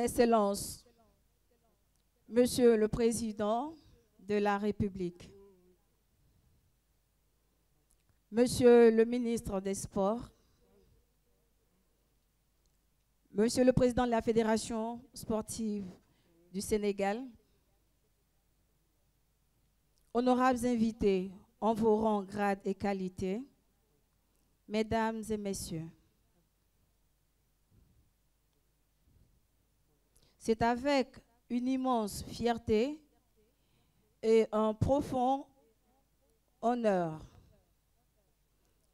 Excellence, Monsieur le Président de la République, Monsieur le ministre des Sports, Monsieur le Président de la Fédération sportive du Sénégal, honorables invités en vos rangs, grades et qualités, Mesdames et Messieurs, c'est avec une immense fierté et un profond honneur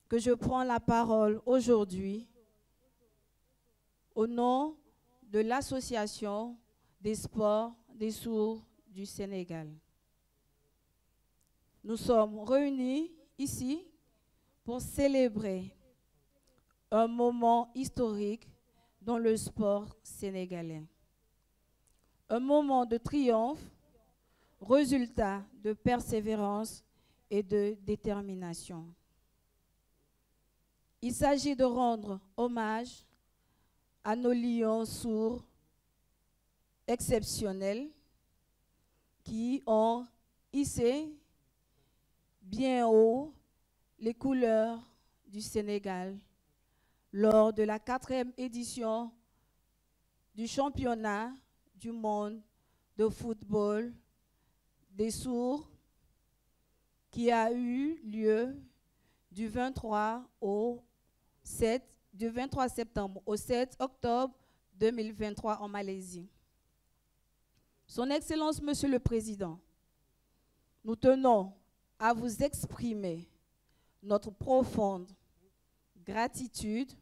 que je prends la parole aujourd'hui au nom de l'Association des sports des sourds du Sénégal. Nous sommes réunis ici pour célébrer un moment historique dans le sport sénégalais. Un moment de triomphe, résultat de persévérance et de détermination. Il s'agit de rendre hommage à nos lions sourds exceptionnels qui ont hissé bien haut les couleurs du Sénégal lors de la 4e édition du championnat du monde de football des sourds qui a eu lieu du 23 septembre au 7 octobre 2023 en Malaisie. Son Excellence, Monsieur le Président, nous tenons à vous exprimer notre profonde gratitude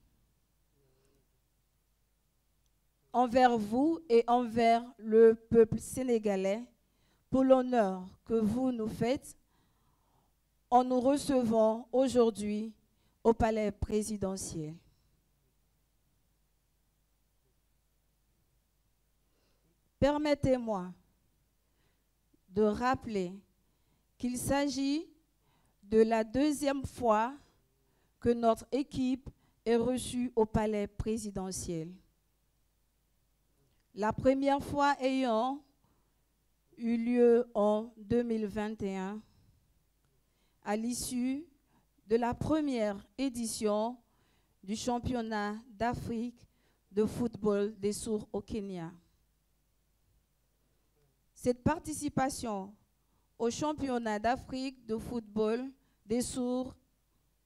envers vous et envers le peuple sénégalais pour l'honneur que vous nous faites en nous recevant aujourd'hui au palais présidentiel. Permettez-moi de rappeler qu'il s'agit de la 2e fois que notre équipe est reçue au palais présidentiel. La première fois ayant eu lieu en 2021, à l'issue de la première édition du championnat d'Afrique de football des sourds au Kenya. Cette participation au championnat d'Afrique de football des sourds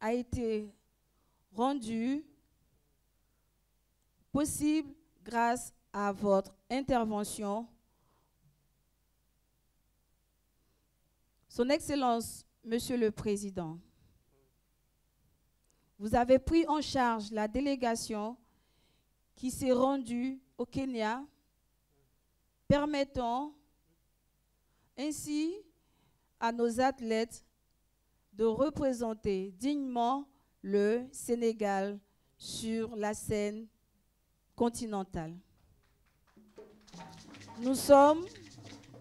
a été rendue possible grâce à votre intervention. Son Excellence, Monsieur le Président, vous avez pris en charge la délégation qui s'est rendue au Kenya, permettant ainsi à nos athlètes de représenter dignement le Sénégal sur la scène continentale. Nous sommes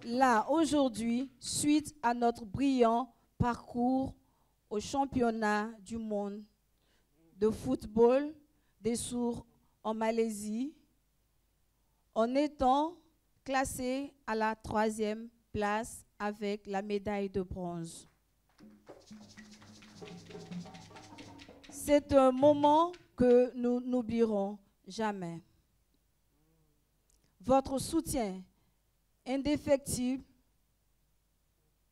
là aujourd'hui suite à notre brillant parcours au championnat du monde de football des sourds en Malaisie, en étant classé à la 3e place avec la médaille de bronze. C'est un moment que nous n'oublierons jamais. Votre soutien indéfectible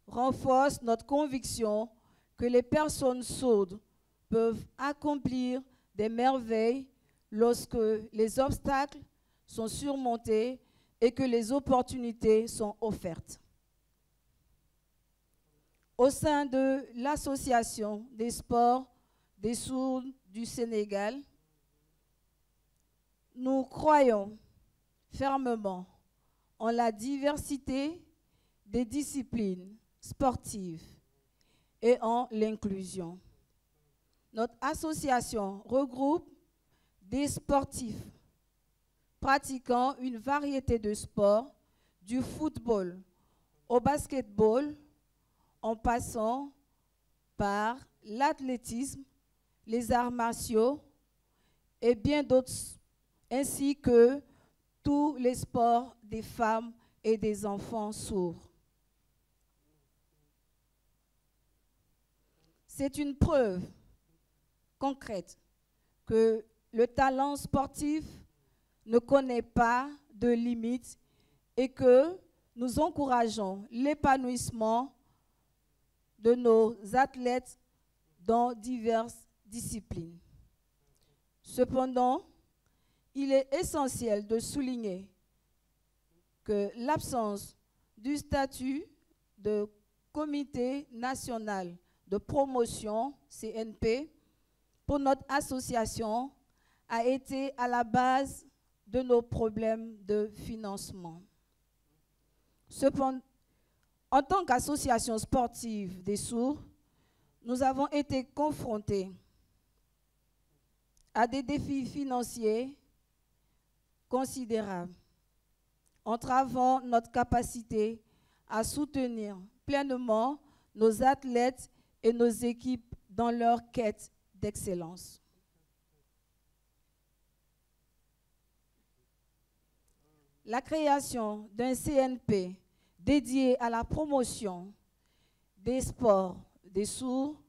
renforce notre conviction que les personnes sourdes peuvent accomplir des merveilles lorsque les obstacles sont surmontés et que les opportunités sont offertes. Au sein de l'Association des sports des sourds du Sénégal, nous croyons fermement en la diversité des disciplines sportives et en l'inclusion. Notre association regroupe des sportifs pratiquant une variété de sports, du football au basketball, en passant par l'athlétisme, les arts martiaux et bien d'autres, ainsi que tous les sports des femmes et des enfants sourds. C'est une preuve concrète que le talent sportif ne connaît pas de limites et que nous encourageons l'épanouissement de nos athlètes dans diverses disciplines. Cependant, il est essentiel de souligner que l'absence du statut de Comité national de promotion, CNP, pour notre association a été à la base de nos problèmes de financement. Cependant, en tant qu'association sportive des sourds, nous avons été confrontés à des défis financiers considérables, entravant notre capacité à soutenir pleinement nos athlètes et nos équipes dans leur quête d'excellence. La création d'un CNP dédié à la promotion des sports des sourds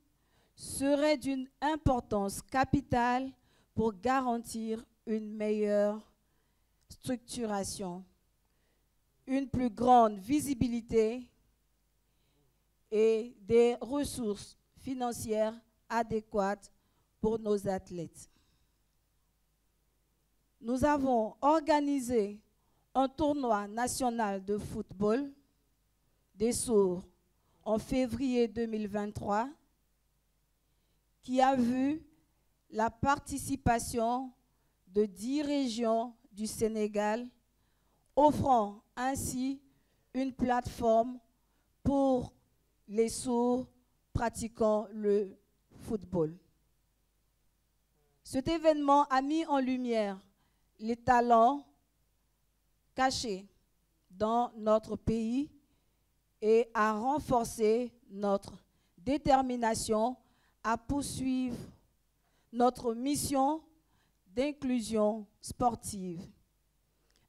serait d'une importance capitale pour garantir une meilleure structuration, une plus grande visibilité et des ressources financières adéquates pour nos athlètes. Nous avons organisé un tournoi national de football des sourds en février 2023 qui a vu la participation de 10 régions du Sénégal, offrant ainsi une plateforme pour les sourds pratiquant le football. Cet événement a mis en lumière les talents cachés dans notre pays et a renforcé notre détermination à poursuivre notre mission d'inclusion sportive.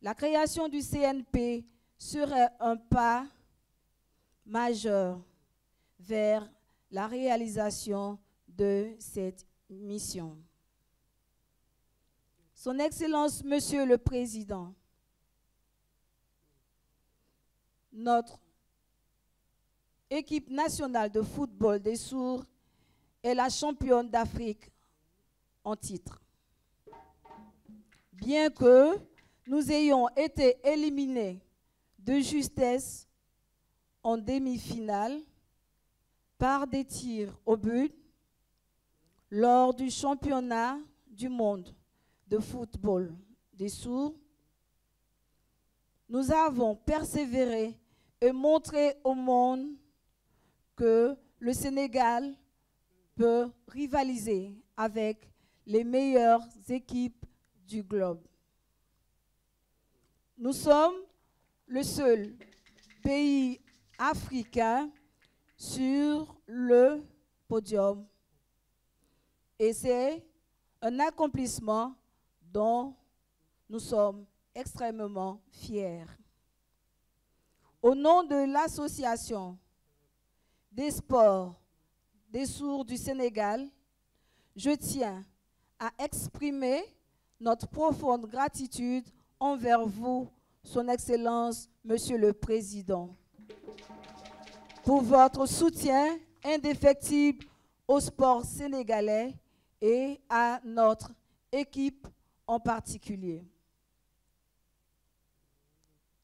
La création du CNP serait un pas majeur vers la réalisation de cette mission. Son Excellence, Monsieur le Président, notre équipe nationale de football des sourds est la championne d'Afrique en titre. Bien que nous ayons été éliminés de justesse en demi-finale par des tirs au but lors du championnat du monde de football des sourds, nous avons persévéré et montré au monde que le Sénégal peut rivaliser avec les meilleures équipes du globe. Nous sommes le seul pays africain sur le podium et c'est un accomplissement dont nous sommes extrêmement fiers. Au nom de l'Association des sports des sourds du Sénégal, je tiens à exprimer notre profonde gratitude envers vous, Son Excellence, Monsieur le Président, pour votre soutien indéfectible au sport sénégalais et à notre équipe en particulier.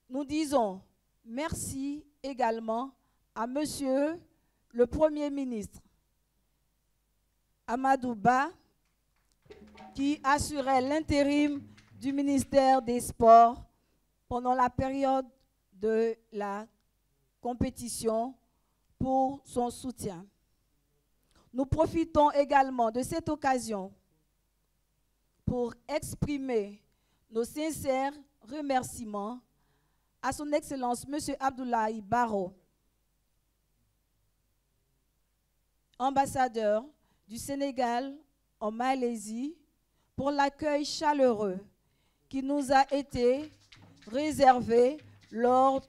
Nous disons merci également à Monsieur le Premier ministre Amadou Ba, qui assurait l'intérim du ministère des Sports pendant la période de la compétition pour son soutien. Nous profitons également de cette occasion pour exprimer nos sincères remerciements à son Excellence M. Abdoulaye Barrow, ambassadeur du Sénégal en Malaisie, pour l'accueil chaleureux qui nous a été réservés lors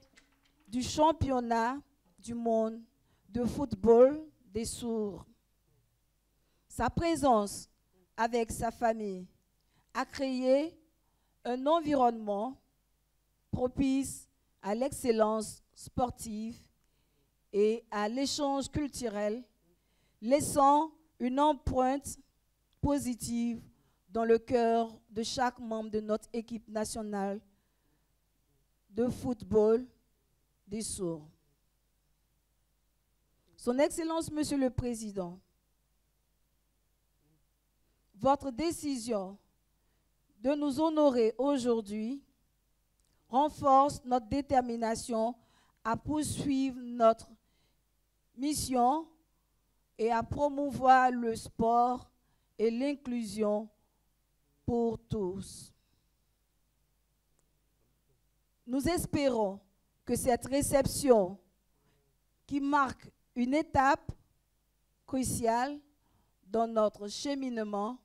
du championnat du monde de football des sourds. Sa présence avec sa famille a créé un environnement propice à l'excellence sportive et à l'échange culturel, laissant une empreinte positive dans le cœur de chaque membre de notre équipe nationale de football des sourds. Son Excellence, Monsieur le Président, votre décision de nous honorer aujourd'hui renforce notre détermination à poursuivre notre mission et à promouvoir le sport et l'inclusion pour tous. Nous espérons que cette réception, qui marque une étape cruciale dans notre cheminement,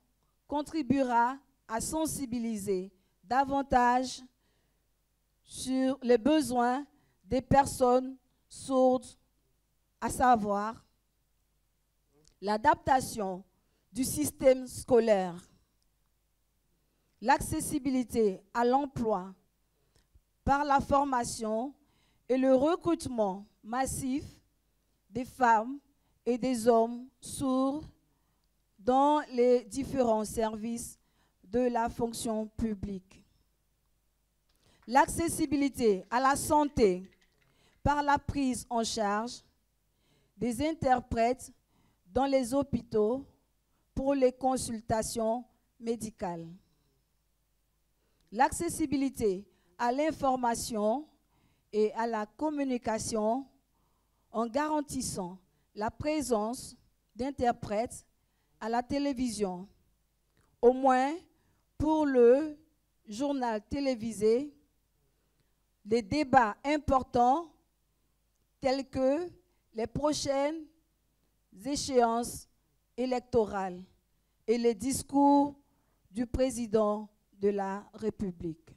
contribuera à sensibiliser davantage sur les besoins des personnes sourdes, à savoir l'adaptation du système scolaire, l'accessibilité à l'emploi par la formation et le recrutement massif des femmes et des hommes sourds dans les différents services de la fonction publique. L'accessibilité à la santé par la prise en charge des interprètes dans les hôpitaux pour les consultations médicales. L'accessibilité à l'information et à la communication en garantissant la présence d'interprètes à la télévision, au moins pour le journal télévisé, des débats importants tels que les prochaines échéances électorales et les discours du président de la République.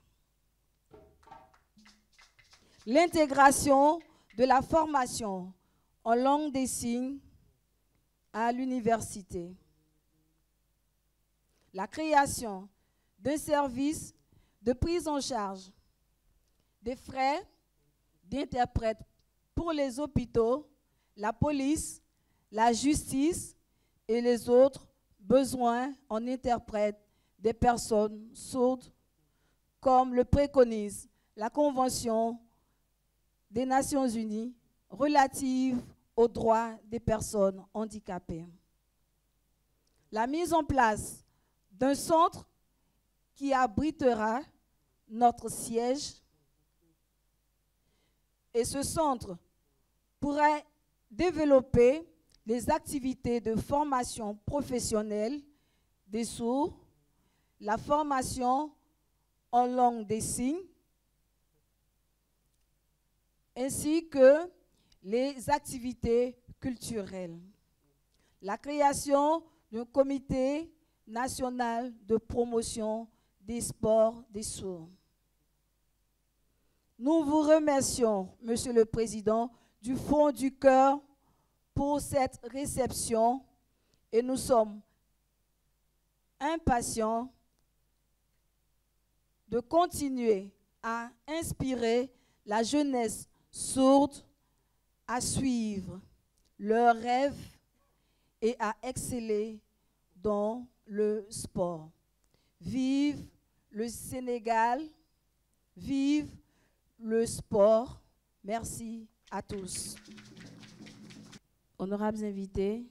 L'intégration de la formation en langue des signes à l'université. La création d'un service de prise en charge des frais d'interprètes pour les hôpitaux, la police, la justice et les autres besoins en interprètes des personnes sourdes, comme le préconise la Convention des Nations Unies relative aux droits des personnes handicapées. La mise en place d'un centre qui abritera notre siège, et ce centre pourrait développer les activités de formation professionnelle des sourds, la formation en langue des signes, ainsi que les activités culturelles. La création d'un comité national de promotion des sports des sourds. Nous vous remercions, Monsieur le Président, du fond du cœur pour cette réception et nous sommes impatients de continuer à inspirer la jeunesse sourde à suivre leurs rêves et à exceller dans le sport. Vive le Sénégal, vive le sport. Merci à tous. Honorables invités,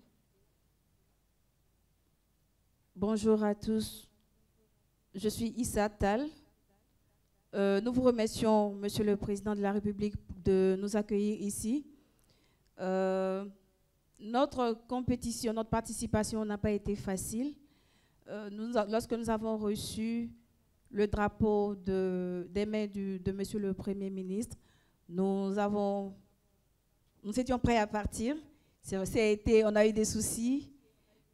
bonjour à tous. Je suis Issa Tal. Nous vous remercions, Monsieur le Président de la République, de nous accueillir ici. Notre compétition, notre participation n'a pas été facile. Lorsque nous avons reçu le drapeau des mains de Monsieur le Premier ministre, nous étions prêts à partir. On a eu des soucis,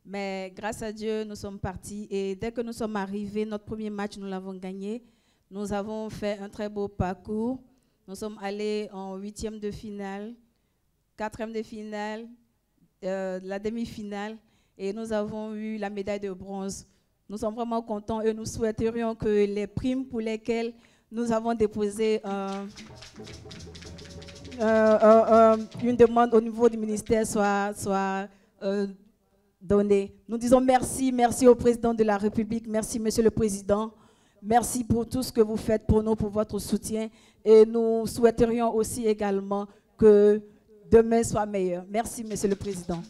mais grâce à Dieu, nous sommes partis. Et dès que nous sommes arrivés, notre premier match, nous l'avons gagné. Nous avons fait un très beau parcours. Nous sommes allés en 8e de finale, 4e de finale, la demi-finale, et nous avons eu la médaille de bronze. Nous sommes vraiment contents et nous souhaiterions que les primes pour lesquelles nous avons déposé une demande au niveau du ministère soit donnée. Nous disons merci, merci au président de la République, merci Monsieur le Président, merci pour tout ce que vous faites pour nous, pour votre soutien, et nous souhaiterions aussi également que demain soit meilleur. Merci Monsieur le Président.